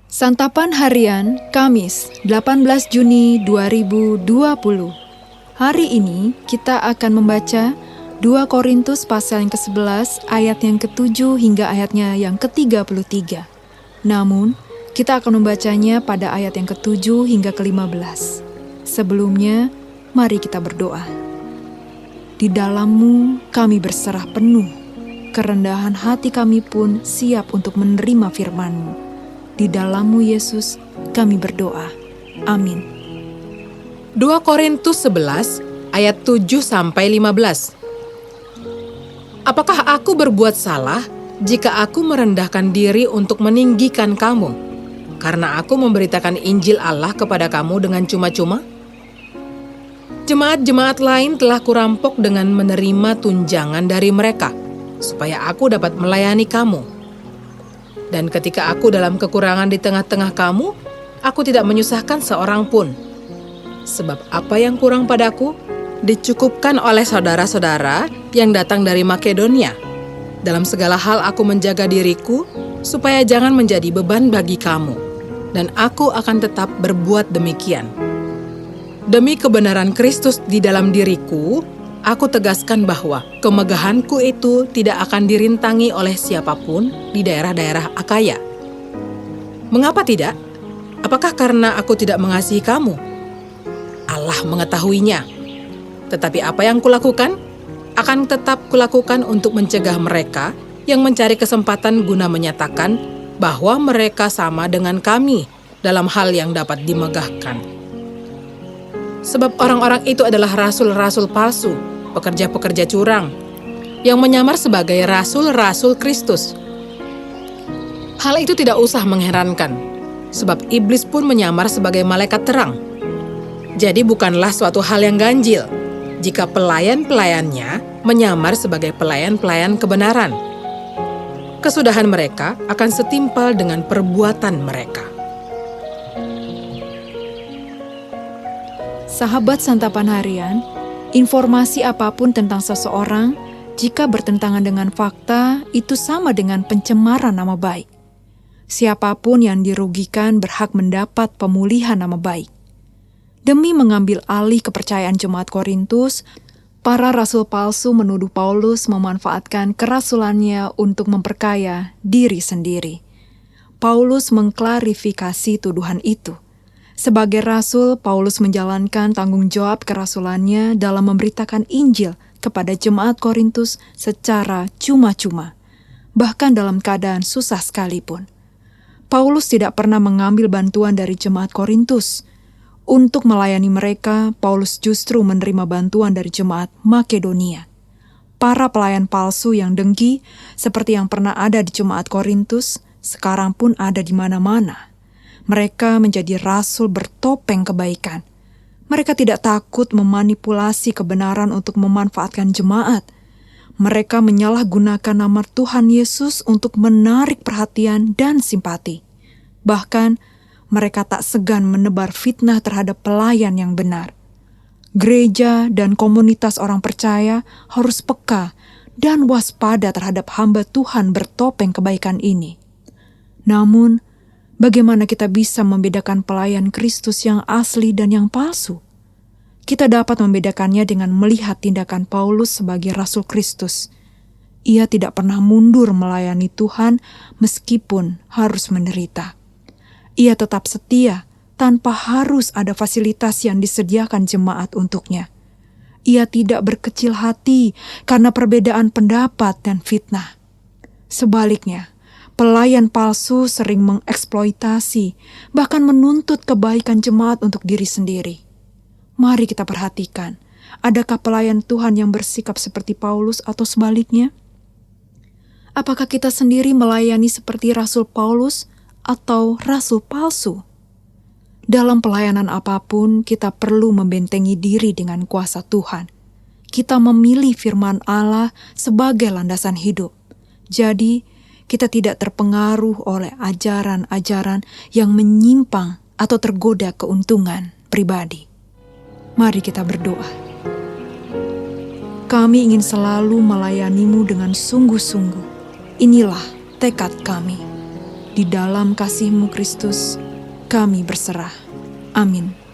Santapan Harian Kamis 18 Juni 2020. Hari ini kita akan membaca 2 Korintus pasal yang ke-11 ayat yang ke-7 hingga ayatnya yang ke-33. Namun, kita akan membacanya pada ayat yang ke-7 hingga ke-15. Sebelumnya, mari kita berdoa. Di dalam-Mu kami berserah penuh, kerendahan hati kami pun siap untuk menerima firman-Mu. Di dalam-Mu Yesus kami berdoa. Amin. 2 Korintus 11 ayat 7-15. Apakah aku berbuat salah jika aku merendahkan diri untuk meninggikan kamu, karena aku memberitakan Injil Allah kepada kamu dengan cuma-cuma? Jemaat-jemaat lain telah kurampok dengan menerima tunjangan dari mereka, supaya aku dapat melayani kamu. Dan ketika aku dalam kekurangan di tengah-tengah kamu, aku tidak menyusahkan seorang pun. Sebab apa yang kurang padaku, dicukupkan oleh saudara-saudara yang datang dari Makedonia. Dalam segala hal aku menjaga diriku, supaya jangan menjadi beban bagi kamu. Dan aku akan tetap berbuat demikian. Demi kebenaran Kristus di dalam diriku, aku tegaskan bahwa kemegahanku itu tidak akan dirintangi oleh siapapun di daerah-daerah Akaya. Mengapa tidak? Apakah karena aku tidak mengasihi kamu? Allah mengetahuinya. Tetapi apa yang kulakukan? Akan tetap kulakukan untuk mencegah mereka yang mencari kesempatan guna menyatakan bahwa mereka sama dengan kami dalam hal yang dapat dimegahkan. Sebab orang-orang itu adalah rasul-rasul palsu, pekerja-pekerja curang, yang menyamar sebagai rasul-rasul Kristus. Hal itu tidak usah mengherankan, sebab iblis pun menyamar sebagai malaikat terang. Jadi bukanlah suatu hal yang ganjil jika pelayan-pelayannya menyamar sebagai pelayan-pelayan kebenaran. Kesudahan mereka akan setimpal dengan perbuatan mereka. Sahabat Santapan Harian, informasi apapun tentang seseorang, jika bertentangan dengan fakta, itu sama dengan pencemaran nama baik. Siapapun yang dirugikan berhak mendapat pemulihan nama baik. Demi mengambil alih kepercayaan jemaat Korintus, para rasul palsu menuduh Paulus memanfaatkan kerasulannya untuk memperkaya diri sendiri. Paulus mengklarifikasi tuduhan itu. Sebagai rasul, Paulus menjalankan tanggung jawab kerasulannya dalam memberitakan Injil kepada jemaat Korintus secara cuma-cuma, bahkan dalam keadaan susah sekalipun. Paulus tidak pernah mengambil bantuan dari jemaat Korintus. Untuk melayani mereka, Paulus justru menerima bantuan dari jemaat Makedonia. Para pelayan palsu yang dengki, seperti yang pernah ada di jemaat Korintus, sekarang pun ada di mana-mana. Mereka menjadi rasul bertopeng kebaikan. Mereka tidak takut memanipulasi kebenaran untuk memanfaatkan jemaat. Mereka menyalahgunakan nama Tuhan Yesus untuk menarik perhatian dan simpati. Bahkan, mereka tak segan menebar fitnah terhadap pelayan yang benar. Gereja dan komunitas orang percaya harus peka dan waspada terhadap hamba Tuhan bertopeng kebaikan ini. Namun, bagaimana kita bisa membedakan pelayan Kristus yang asli dan yang palsu? Kita dapat membedakannya dengan melihat tindakan Paulus sebagai Rasul Kristus. Ia tidak pernah mundur melayani Tuhan meskipun harus menderita. Ia tetap setia tanpa harus ada fasilitas yang disediakan jemaat untuknya. Ia tidak berkecil hati karena perbedaan pendapat dan fitnah. Sebaliknya, pelayan palsu sering mengeksploitasi, bahkan menuntut kebaikan jemaat untuk diri sendiri. Mari kita perhatikan, adakah pelayan Tuhan yang bersikap seperti Paulus atau sebaliknya? Apakah kita sendiri melayani seperti Rasul Paulus atau rasul palsu? Dalam pelayanan apapun, kita perlu membentengi diri dengan kuasa Tuhan. Kita memilih firman Allah sebagai landasan hidup. Jadi, kita tidak terpengaruh oleh ajaran-ajaran yang menyimpang atau tergoda keuntungan pribadi. Mari kita berdoa. Kami ingin selalu melayani-Mu dengan sungguh-sungguh. Inilah tekad kami. Di dalam kasih-Mu Kristus, kami berserah. Amin.